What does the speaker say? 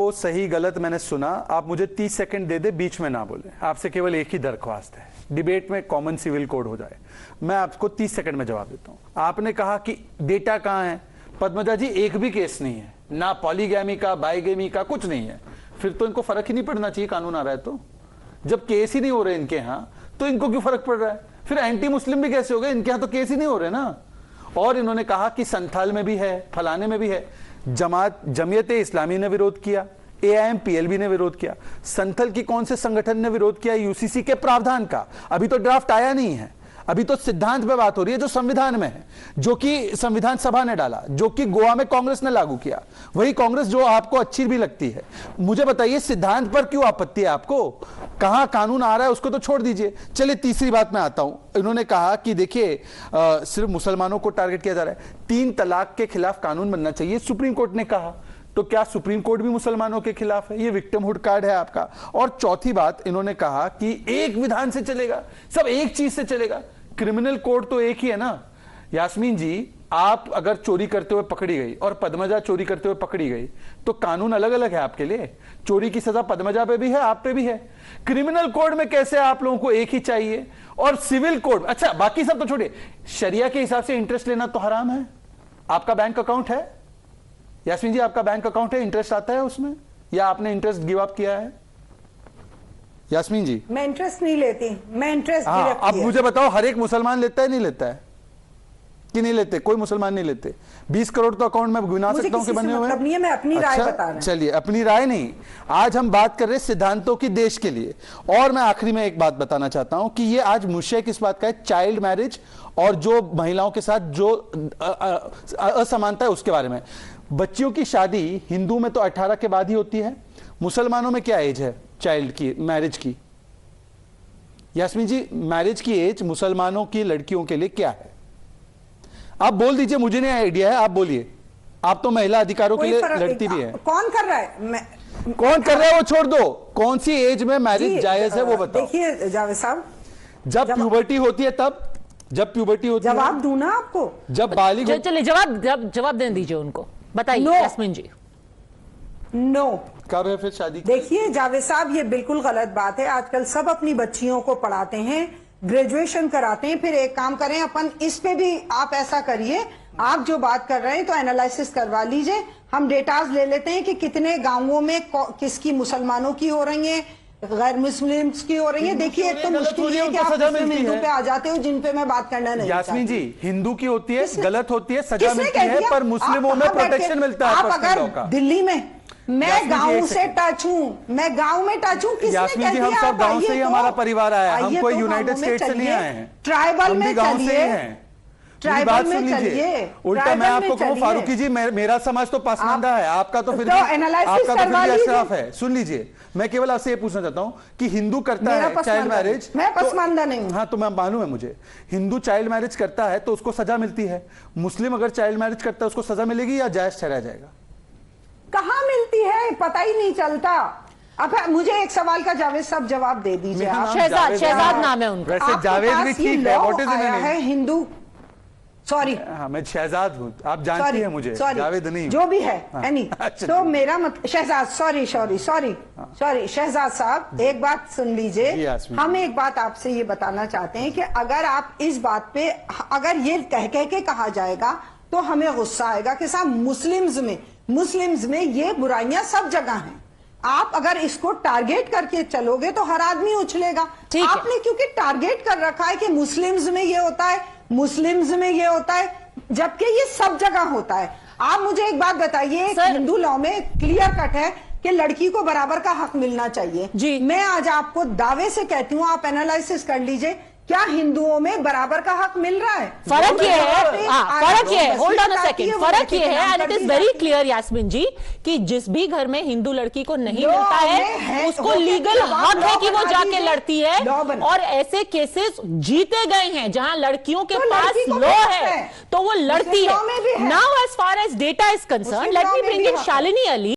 वो सही गलत मैंने सुना, आप मुझे 30 सेकंड दे दे, बीच में ना बोले। आपसे केवल एक ही दरख्वास्त है, डिबेट में कॉमन सिविल कोड हो जाए। मैं आपको 30 सेकंड में जवाब देता हूं। आपने कहा कि डेटा कहां है? पद्मजा जी, एक भी केस नहीं है, ना पॉलीगैमी का, बाइगेमी का, कुछ नहीं है। फिर तो इनको फर्क ही नहीं पड़ना चाहिए, कानून आ रहा है तो। जब केस ही नहीं हो रहे इनके यहां, तो इनको क्यों फर्क पड़ रहा है? फिर एंटी मुस्लिम भी कैसे हो गए? इनके यहां तो केस ही नहीं हो रहे ना। और इन्होंने कहा कि संथाल में भी है, फलाने में भी है। जमीयत इस्लामी ने विरोध किया, AIMPLB ने विरोध किया। संथल की कौन से संगठन ने विरोध किया? UCC के प्रावधान का। अभी तो ड्राफ्ट आया नहीं है, अभी तो सिद्धांत पे बात हो रही है जो संविधान में है, जो कि संविधान सभा ने डाला, जो कि गोवा में कांग्रेस ने लागू किया, वही कांग्रेस जो आपको अच्छी भी लगती है। मुझे बताइए, सिद्धांत पर क्यों आपत्ति है आपको? कहां कानून आ रहा है उसको तो छोड़ दीजिए। चलिए तीसरी बात में आता हूं। इन्होंने कहा कि देखिए सिर्फ मुसलमानों को टारगेट किया जा रहा है, 3 तलाक के खिलाफ कानून बनना चाहिए, सुप्रीम कोर्ट ने कहा। तो क्या सुप्रीम कोर्ट भी मुसलमानों के खिलाफ है? ये विक्टिमहुड कार्ड है आपका। और चौथी बात, इन्होंने कहा कि एक विधान से चलेगा, सब एक चीज से चलेगा। क्रिमिनल कोड तो एक ही है ना। यास्मीन जी, आप अगर चोरी करते हुए पकड़ी गई और पद्मजा चोरी करते हुए पकड़ी गई, तो कानून अलग अलग है आपके लिए। चोरी की सजा पद्मजा पे भी है, आप पे भी है। क्रिमिनल कोड में कैसे आप लोगों को एक ही चाहिए? और सिविल कोड, अच्छा बाकी सब तो छोड़िए, शरिया के हिसाब से इंटरेस्ट लेना तो हराम है। आपका बैंक अकाउंट है यास्मीन जी, आपका बैंक अकाउंट है, इंटरेस्ट आता है उसमें, या आपने इंटरेस्ट गिव अप किया है? यास्मीन जी, मैं इंटरेस्ट नहीं लेती, मैं इंटरेस्ट अब मुझे बताओ, हर एक मुसलमान लेता है नहीं लेता है कि नहीं लेते? कोई मुसलमान नहीं लेते। 20 करोड़ तो अकाउंट में गिना सकता हूं कि बने हुए मतलब नहीं है, मैं अपनी राय बता रहा हूं। चलिए, अपनी राय नहीं, आज हम बात कर रहे हैं सिद्धांतों की देश के लिए। और मैं आखिरी में एक बात बताना चाहता हूं कि ये आज मुश्किल किस बात का है? चाइल्ड मैरिज और जो महिलाओं के साथ जो असमानता है उसके बारे में। बच्चियों की शादी हिंदू में तो 18 के बाद ही होती है, मुसलमानों में क्या एज है चाइल्ड की, मैरिज की? यास्मीन जी, मैरिज की एज मुसलमानों की लड़कियों के लिए क्या है? आप बोल दीजिए, मुझे नहीं आइडिया है, आप बोलिए। आप तो महिला अधिकारों के लिए लड़ती भी है। कौन कर रहा है? कौन कर रहा है वो छोड़ दो, कौन सी एज में मैरिज जायज है वो बताओ। देखिए जावेद साहब, जब प्यूबर्टी होती है तब, जब प्यूबर्टी होती है। जवाब दूं ना आपको? जब बालिग, चलिए जवाब देने दीजिए उनको, बताइए यास्मीन जी। नो। कब है फिर शादी? देखिए जावेद साहब, ये बिल्कुल गलत बात है। आजकल सब अपनी बच्चियों को पढ़ाते हैं, ग्रेजुएशन कराते हैं। फिर एक काम करें, अपन इस पे भी आप ऐसा करिए, आप जो बात कर रहे हैं तो एनालिसिस करवा लीजिए। हम डेटाज ले लेते हैं कि कितने गांवों में किसकी मुसलमानों की हो रही है, गैर मुस्लिम्स की हो रही है। देखिए, एक तो मुश्किल है कि आप हिंदू पे आ जाते हो जिन पे मैं बात करना नहीं। यास्मीन जी, हिंदू की होती है, गलत होती है, सजा मिलती है, पर मुस्लिमों में प्रोटेक्शन मिलता है। आप अगर दिल्ली में, मैं गांव से टच हूं, मैं गांव में टच हूं, किसने कह दिया? हम सब गांव से ही हमारा परिवार आया है, हम कोई यूनाइटेड स्टेट से नहीं आए हैं। ट्राइबल में चलिए, बात सुन लीजिए। उल्टा मैं आपको कहूं, फारूकी जी, मेरा समाज तो पसमानदा है, आपका तो फिर अशराफ है। सुन लीजिए, मैं केवल आपसे ये पूछना चाहता हूं कि हिंदू करता है चाइल्ड मैरिज, मैं पसमानदा नहीं हूं। हाँ, तो मैं मालूम है मुझे, हिंदू चाइल्ड मैरिज करता है तो उसको सजा मिलती है। मुस्लिम अगर चाइल्ड मैरिज करता है उसको सजा मिलेगी या जायज ठहराया जाएगा? कहां मिलती है, पता ही नहीं चलता। अब मुझे एक सवाल का जावेद साहब जवाब दे दीजिए। शहजाद नाम है उनका। वैसे जावेद भी ठीक है, व्हाट इज है हिंदू, सॉरी हाँ, मैं शहजाद हूँ, आप जानती हैं मुझे, जावेद नहीं, जो भी है। अच्छा, तो मेरा शहजाद, सॉरी शहजाद साहब, एक बात सुन लीजिए। हम एक बात आपसे ये बताना चाहते हैं कि अगर आप इस बात पे, अगर ये कह के कहा जाएगा तो हमें गुस्सा आएगा कि साहब मुस्लिम्स में ये बुराइयां सब जगह हैं। आप अगर इसको टारगेट करके चलोगे तो हर आदमी उछलेगा। आपने क्योंकि टारगेट कर रखा है कि मुस्लिम्स में ये होता है, मुस्लिम्स में ये होता है, जबकि ये सब जगह होता है। आप मुझे एक बात बताइए, हिंदू लॉ में क्लियर कट है कि लड़की को बराबर का हक मिलना चाहिए जी। मैं आज आपको दावे से कहती हूँ, आप एनालिसिस कर लीजिए, क्या हिंदुओं में बराबर का हक मिल रहा है? फर्क ये है, होल्ड ऑन अ सेकंड, फर्क ये है, and it is very clear Yasmin ji, कि जिस भी घर में हिंदू लड़की को नहीं मिलता है उसको लीगल हक है कि वो जाके लड़ती है। और ऐसे केसेस जीते गए हैं जहां लड़कियों के पास लॉ है तो वो लड़ती है। Now as far as data is concern, let me bring in Shalini Ali.